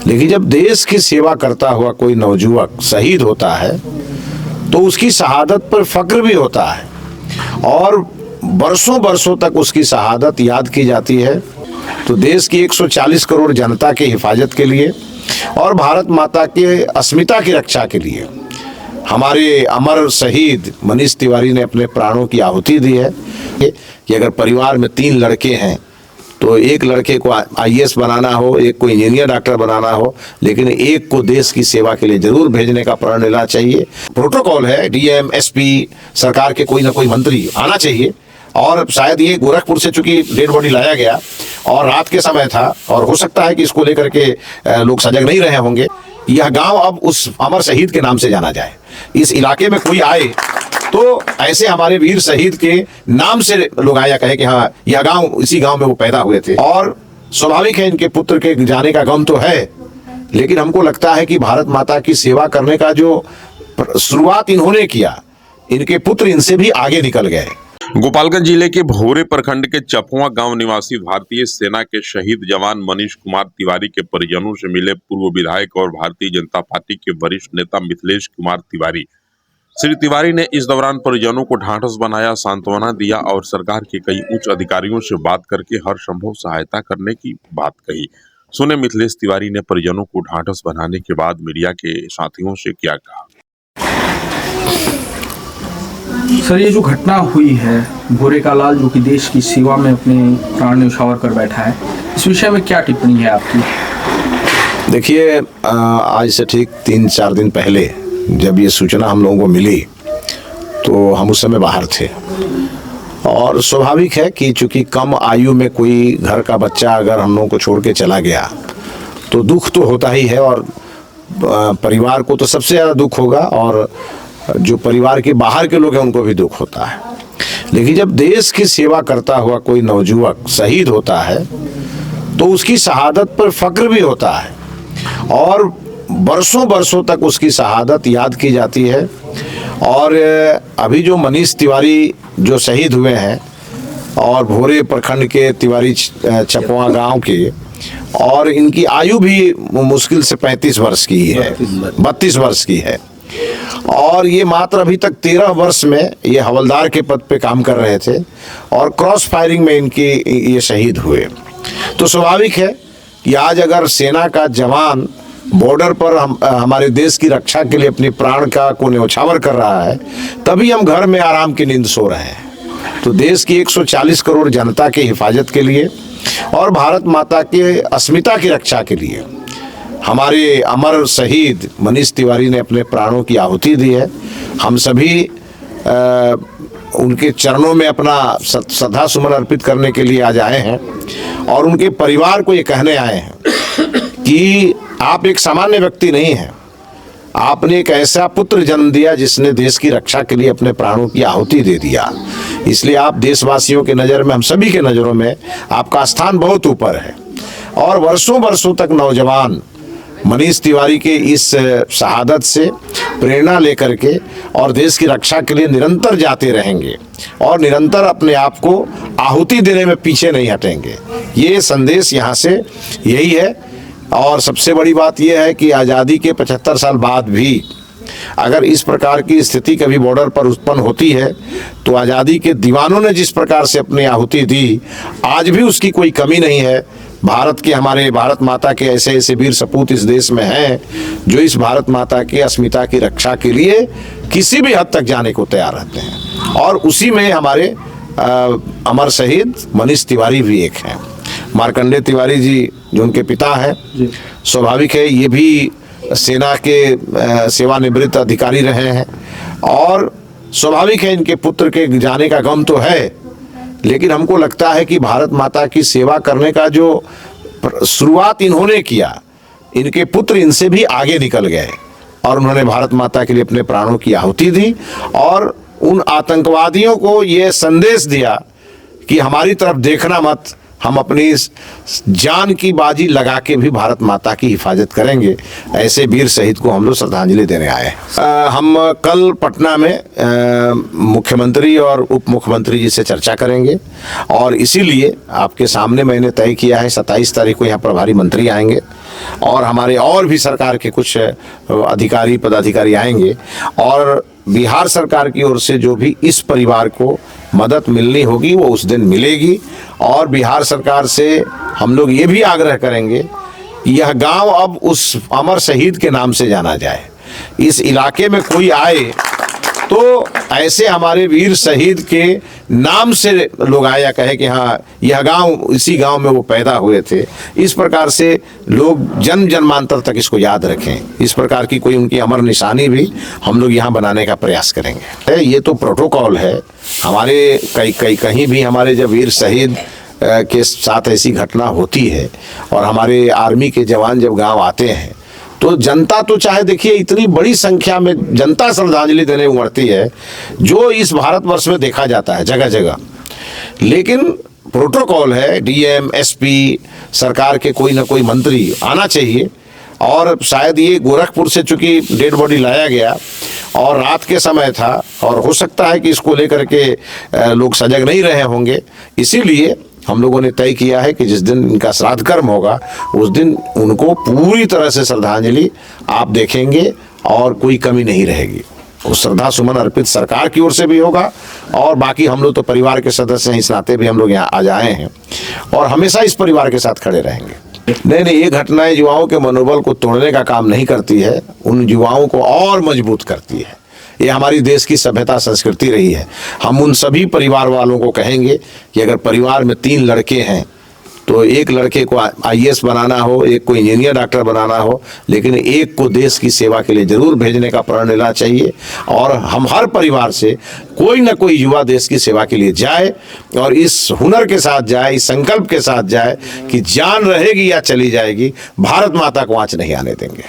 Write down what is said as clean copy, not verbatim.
लेकिन जब देश की सेवा करता हुआ कोई नवयुवक शहीद होता है तो उसकी शहादत पर फक्र भी होता है और बरसों बरसों तक उसकी शहादत याद की जाती है। तो देश की 140 करोड़ जनता की हिफाजत के लिए और भारत माता के अस्मिता की रक्षा के लिए हमारे अमर शहीद मनीष तिवारी ने अपने प्राणों की आहुति दी है कि अगर परिवार में 3 लड़के हैं तो एक लड़के को आईएएस बनाना हो, एक को इंजीनियर डॉक्टर बनाना हो, लेकिन एक को देश की सेवा के लिए जरूर भेजने का प्रण लेना चाहिए। प्रोटोकॉल है, डीएम एसपी सरकार के कोई ना कोई मंत्री आना चाहिए। और शायद ये गोरखपुर से चूंकि डेड बॉडी लाया गया और रात के समय था और हो सकता है कि इसको लेकर के लोग सजग नहीं रहे होंगे। यह गांव अब उस अमर शहीद के नाम से जाना जाए। इस इलाके में कोई आए तो ऐसे हमारे वीर शहीद के नाम से लोग आया कहे कि हाँ यह गांव, इसी गांव में वो पैदा हुए थे। और स्वाभाविक है इनके पुत्र के जाने का गम तो है, लेकिन हमको लगता है कि भारत माता की सेवा करने का जो शुरुआत इन्होंने किया, इनके पुत्र इनसे भी आगे निकल गए। गोपालगंज जिले के भोरे प्रखंड के चपुआ गांव निवासी भारतीय सेना के शहीद जवान मनीष कुमार तिवारी के परिजनों से मिले पूर्व विधायक और भारतीय जनता पार्टी के वरिष्ठ नेता मिथिलेश कुमार तिवारी। श्री तिवारी ने इस दौरान परिजनों को ढांढस बनाया, सांत्वना दिया और सरकार के कई उच्च अधिकारियों से बात करके हर संभव सहायता करने की बात कही। सुने मिथिलेश तिवारी ने परिजनों को ढांढस बनाने के बाद मीडिया के साथियों से क्या कहा। सर, ये जो घटना हुई है, भोरे का लाल जो कि देश की सेवा में अपने प्राण न्यौछावर कर बैठा है, इस विषय में क्या टिप्पणी है आपकी? देखिए, आज से ठीक 3-4 दिन पहले जब ये सूचना हम लोगों को मिली तो हम उस समय बाहर थे और स्वाभाविक है कि चूंकि कम आयु में कोई घर का बच्चा अगर हम लोगों को छोड़ के चला गया तो दुख तो होता ही है और परिवार को तो सबसे ज़्यादा दुख होगा और जो परिवार के बाहर के लोग हैं उनको भी दुख होता है। लेकिन जब देश की सेवा करता हुआ कोई नवयुवक शहीद होता है तो उसकी शहादत पर फक्र भी होता है और बरसों बरसों तक उसकी शहादत याद की जाती है। और अभी जो मनीष तिवारी जो शहीद हुए हैं और भोरे प्रखंड के तिवारी चपुआ गांव के, और इनकी आयु भी मुश्किल से 35 वर्ष की है, 32 वर्ष की है और ये मात्र अभी तक 13 वर्ष में ये हवलदार के पद पे काम कर रहे थे और क्रॉस फायरिंग में इनकी ये शहीद हुए। तो स्वाभाविक है कि आज अगर सेना का जवान बॉर्डर पर हमारे देश की रक्षा के लिए अपने प्राण को न्यौछावर कर रहा है, तभी हम घर में आराम की नींद सो रहे हैं। तो देश की 140 करोड़ जनता की हिफाजत के लिए और भारत माता के अस्मिता की रक्षा के लिए हमारे अमर शहीद मनीष तिवारी ने अपने प्राणों की आहुति दी है। हम सभी उनके चरणों में अपना श्रद्धा सुमन अर्पित करने के लिए आज आए हैं और उनके परिवार को ये कहने आए हैं कि आप एक सामान्य व्यक्ति नहीं हैं, आपने एक ऐसा पुत्र जन्म दिया जिसने देश की रक्षा के लिए अपने प्राणों की आहुति दे दिया। इसलिए आप देशवासियों के नज़र में, हम सभी के नज़रों में आपका स्थान बहुत ऊपर है और वर्षों वर्षों तक नौजवान मनीष तिवारी के इस शहादत से प्रेरणा लेकर के और देश की रक्षा के लिए निरंतर जाते रहेंगे और निरंतर अपने आप को आहुति देने में पीछे नहीं हटेंगे। ये संदेश यहाँ से यही है। और सबसे बड़ी बात यह है कि आज़ादी के 75 साल बाद भी अगर इस प्रकार की स्थिति कभी बॉर्डर पर उत्पन्न होती है तो आज़ादी के दीवानों ने जिस प्रकार से अपनी आहुति दी, आज भी उसकी कोई कमी नहीं है। भारत के, हमारे भारत माता के ऐसे ऐसे वीर सपूत इस देश में हैं जो इस भारत माता के अस्मिता की रक्षा के लिए किसी भी हद तक जाने को तैयार रहते हैं और उसी में हमारे अमर शहीद मनीष तिवारी भी एक हैं। मार्कंडेय तिवारी जी जो उनके पिता हैं, स्वाभाविक है ये भी सेना के सेवानिवृत्त अधिकारी रहे हैं और स्वाभाविक है इनके पुत्र के जाने का गम तो है, लेकिन हमको लगता है कि भारत माता की सेवा करने का जो शुरुआत इन्होंने किया, इनके पुत्र इनसे भी आगे निकल गए और उन्होंने भारत माता के लिए अपने प्राणों की आहुति दी और उन आतंकवादियों को ये संदेश दिया कि हमारी तरफ देखना मत, हम अपनी जान की बाजी लगा के भी भारत माता की हिफाजत करेंगे। ऐसे वीर शहीद को हम लोग श्रद्धांजलि देने आए हैं। हम कल पटना में मुख्यमंत्री और उप मुख्यमंत्री जी से चर्चा करेंगे और इसीलिए आपके सामने मैंने तय किया है 27 तारीख को यहाँ प्रभारी मंत्री आएंगे और हमारे और भी सरकार के कुछ अधिकारी पदाधिकारी आएंगे और बिहार सरकार की ओर से जो भी इस परिवार को मदद मिलनी होगी वो उस दिन मिलेगी। और बिहार सरकार से हम लोग ये भी आग्रह करेंगे कि यह गांव अब उस अमर शहीद के नाम से जाना जाए। इस इलाके में कोई आए तो ऐसे हमारे वीर शहीद के नाम से लोग आया कहे कि हाँ यह गांव, इसी गांव में वो पैदा हुए थे। इस प्रकार से लोग जन्म जन्मांतर तक इसको याद रखें। इस प्रकार की कोई उनकी अमर निशानी भी हम लोग यहाँ बनाने का प्रयास करेंगे। ये तो प्रोटोकॉल है हमारे, कहीं भी हमारे जब वीर शहीद के साथ ऐसी घटना होती है और हमारे आर्मी के जवान जब गाँव आते हैं तो जनता तो चाहे देखिए इतनी बड़ी संख्या में जनता श्रद्धांजलि देने उमड़ती है जो इस भारतवर्ष में देखा जाता है जगह जगह। लेकिन प्रोटोकॉल है, डीएम एसपी सरकार के कोई ना कोई मंत्री आना चाहिए। और शायद ये गोरखपुर से चूंकि डेड बॉडी लाया गया और रात के समय था और हो सकता है कि इसको लेकर के लोग सजग नहीं रहे होंगे, इसीलिए हम लोगों ने तय किया है कि जिस दिन इनका श्राद्ध कर्म होगा उस दिन उनको पूरी तरह से श्रद्धांजलि आप देखेंगे और कोई कमी नहीं रहेगी। उस श्रद्धा सुमन अर्पित सरकार की ओर से भी होगा और बाकी हम लोग तो परिवार के सदस्य हैं, इस नाते भी हम लोग यहाँ आ जाए हैं और हमेशा इस परिवार के साथ खड़े रहेंगे। नहीं, ये घटनाएं युवाओं के मनोबल को तोड़ने का काम नहीं करती है, उन युवाओं को और मजबूत करती है। ये हमारी देश की सभ्यता संस्कृति रही है। हम उन सभी परिवार वालों को कहेंगे कि अगर परिवार में 3 लड़के हैं तो एक लड़के को आईएएस बनाना हो, एक को इंजीनियर डॉक्टर बनाना हो, लेकिन एक को देश की सेवा के लिए जरूर भेजने का प्रण लेना चाहिए। और हम हर परिवार से कोई ना कोई युवा देश की सेवा के लिए जाए और इस हुनर के साथ जाए, इस संकल्प के साथ जाए कि जान रहेगी या चली जाएगी, भारत माता को आँच नहीं आने देंगे।